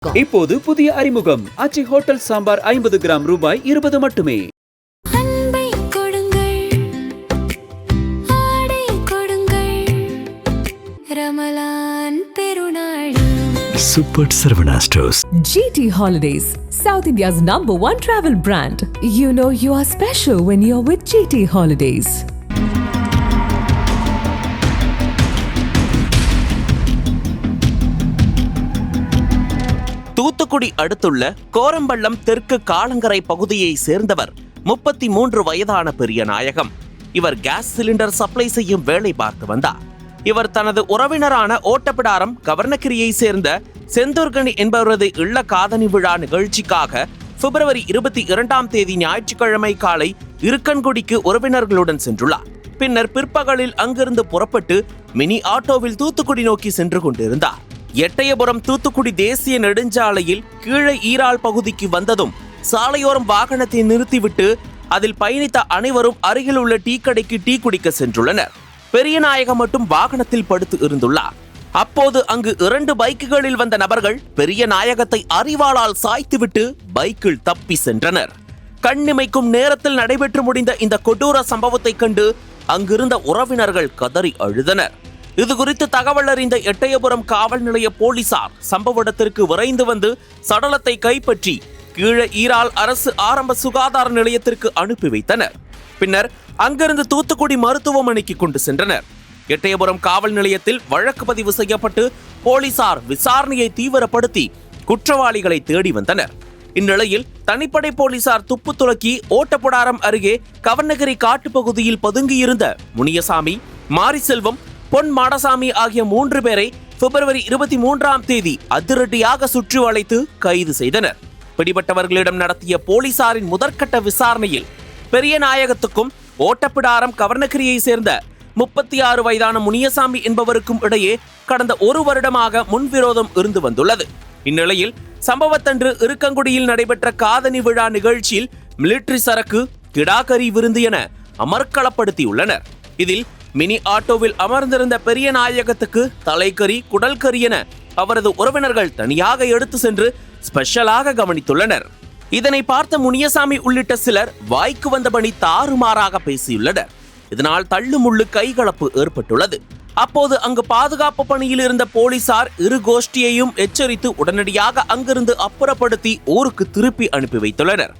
இப்போது புதிய அறிமுகம் ஆச்சி ஹோட்டல் சாம்பார் 50 கிராம் ரூபாய் 20 மட்டுமே. Super Sarvana Stores. GT Holidays, South India's #1 travel brand. You know you are special when you're with GT Holidays. Thoothukudi அடுத்துள்ள கோரம்பள்ளம் தெற்கு காலங்கரை பகுதியை சேர்ந்தவர் 33 வயதான பெரியநாயகம். இவர் கேஸ் சிலிண்டர் சப்ளை செய்யும் வேலை பார்த்து வந்தார். இவர் தனது உறவினரான ஓட்டப்பிடாரம் கவர்னகிரியை சேர்ந்த செந்தூர்கனி என்பவரது இல்ல காதணி விழா நிகழ்ச்சிக்காக பிப்ரவரி 22ஆம் தேதி ஞாயிற்றுக்கிழமை காலை இருக்கன்குடிக்கு உறவினர்களுடன் சென்றுள்ளார். பின்னர் பிற்பகலில் அங்கிருந்து புறப்பட்டு மினி ஆட்டோவில் தூத்துக்குடி நோக்கி சென்று கொண்டிருந்தார். எட்டயபுரம் தூத்துக்குடி தேசிய நெடுஞ்சாலையில் கீழே ஈரால் பகுதிக்கு வந்ததும் சாலையோரம் வாகனத்தை நிறுத்திவிட்டு அதில் பயணித்த அனைவரும் அருகில் உள்ள டீ கடைக்கு டீ குடிக்க சென்றுள்ளனர். பெரியநாயகம் மட்டும் வாகனத்தில் படுத்து இருந்துள்ளார். அப்போது அங்கு 2 பைக்குகளில் வந்த நபர்கள் பெரியநாயகத்தை அரிவாளால் சாய்த்துவிட்டு பைக்கில் தப்பி சென்றனர். கண்ணிமைக்கும் நேரத்தில் நடைபெற்று முடிந்த இந்த கொடூர சம்பவத்தை கண்டு அங்கிருந்த உறவினர்கள் கதறி அழுதனர். இதுகுறித்து தகவல் அறிந்த எட்டயபுரம் காவல் நிலைய போலீசார் சம்பவ இடத்திற்கு விரைந்து வந்து சடலத்தை கைப்பற்றி கீழே ஈரால் அரசு ஆரம்ப சுகாதார நிலையத்திற்கு அனுப்பி வைத்தனர். பின்னர் அங்கிருந்து தூத்துக்குடி மருத்துவமனைக்கு கொண்டு சென்றனர். எட்டயபுரம் காவல் நிலையத்தில் வழக்கு பதிவு செய்யப்பட்டு போலீசார் விசாரணையை தீவிரப்படுத்தி குற்றவாளிகளை தேடி வந்தனர். இந்நிலையில் தனிப்படை போலீசார் துப்பு துலக்கி ஓட்டப்பிடாரம் அருகே கவர்னகிரி காட்டுப்பகுதியில் பதுங்கியிருந்த முனியசாமி, மாரிசெல்வம், பொன் மாடசாமி ஆகிய 3 பேரை பிப்ரவரி 23ஆம் தேதி அதிரடியாக சுற்றி வளைத்து கைது செய்தனர். பிடிபட்டவர்களிடம் நடத்திய போலீசாரின் முதற்கட்ட விசாரணையில் பெரியநாயகத்துக்கும் ஓட்டப்பிடாரம் கவர்னகிரியை சேர்ந்த 36 வயதான முனியசாமி என்பவருக்கும் இடையே கடந்த 1 வருடமாக முன்விரோதம் இருந்து வந்துள்ளது. இந்நிலையில் சம்பவத்தன்று இருக்கங்குடியில் நடைபெற்ற காதணி விழா நிகழ்ச்சியில் மிலிட்டரி சரக்கு, கிடாக்கரி விருந்து என அமர்க்களப்படுத்தியுள்ளனர். இதில் மினி ஆட்டோவில் அமர்ந்திருந்த பெரியநாயகத்துக்கு தலைக்கறி, குடல்கறி என அவரது உறவினர்கள் தனியாக எடுத்து சென்று ஸ்பெஷலாக கவனித்துள்ளனர். இதனை பார்த்த முனியசாமி உள்ளிட்ட சிலர் வாய்க்கு வந்தபடி தாறுமாறாக பேசியுள்ளனர். இதனால் தள்ளுமுள்ளு கைகலப்பு ஏற்பட்டுள்ளது. அப்போது அங்கு பாதுகாப்பு பணியில் இருந்த போலீசார் இரு கோஷ்டியையும் எச்சரித்து உடனடியாக அங்கிருந்து அப்புறப்படுத்தி ஊருக்கு திருப்பி அனுப்பி வைத்துள்ளனர்.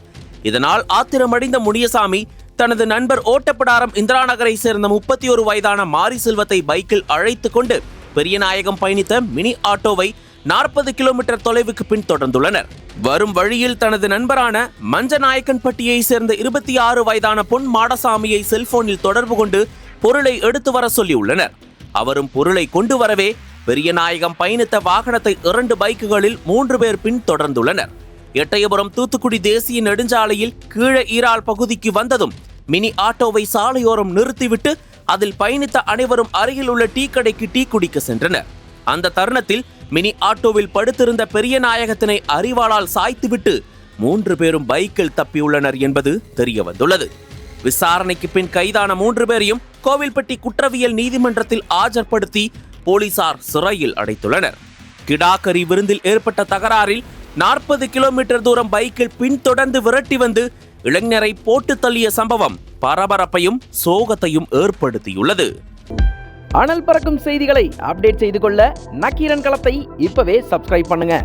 இதனால் ஆத்திரமடைந்த முனியசாமி தனது நண்பர் ஓட்டப்பிடாரம் இந்திரா நகரை சேர்ந்த 31 வயதான மாரிசெல்வத்தை பைக்கில் அழைத்து கொண்டு பெரியநாயகம் பயணித்த மினி ஆட்டோவை 40 கிலோமீட்டர் தொலைவுக்கு பின் தொடர்ந்துள்ளனர். வரும் வழியில் தனது நண்பரான மஞ்சநாயக்கன்பட்டியை சேர்ந்த 26 வயதான பொன் மாடசாமியை செல்போனில் தொடர்பு கொண்டு பொருளை எடுத்து வர சொல்லியுள்ளனர். அவரும் பொருளை கொண்டு வரவே பெரியநாயகம் பயணித்த வாகனத்தை 2 பைக்குகளில் 3 பேர் பின் தொடர்ந்துள்ளனர். எட்டயபுரம் தூத்துக்குடி தேசிய நெடுஞ்சாலையில் கீழே ஈரால் பகுதிக்கு வந்ததும் மினி ஆட்டோவை சாலையோரம் நிறுத்திவிட்டு அதில் பயணித்த அனைவரும் அருகில் உள்ள டீ கடைக்கு டீ குடிக்க சென்றனர். அந்த தருணத்தில் மினி ஆட்டோவில் படுத்திருந்த பெரியநாயகத்தினை அரிவாளால் சாய்த்துவிட்டு 3 பேரும் பைக்கில் தப்பியுள்ளனர் என்பது தெரிய வந்துள்ளது. விசாரணைக்கு பின் கைதான 3 பேரையும் கோவில்பட்டி குற்றவியல் நீதிமன்றத்தில் ஆஜர்படுத்தி போலீசார் சிறையில் அடைத்துள்ளனர். கிடாக்கரி விருந்தில் ஏற்பட்ட தகராறில் 40 கிலோமீட்டர் தூரம் பைக்கில் பின்தொடர்ந்து விரட்டி வந்து இளைஞரை போட்டு தள்ளிய சம்பவம் பரபரப்பையும் சோகத்தையும் ஏற்படுத்தியுள்ளது. அனல் பறக்கும் செய்திகளை அப்டேட் செய்து கொள்ள நக்கீரன் களத்தை இப்பவே சப்ஸ்கிரைப் பண்ணுங்க.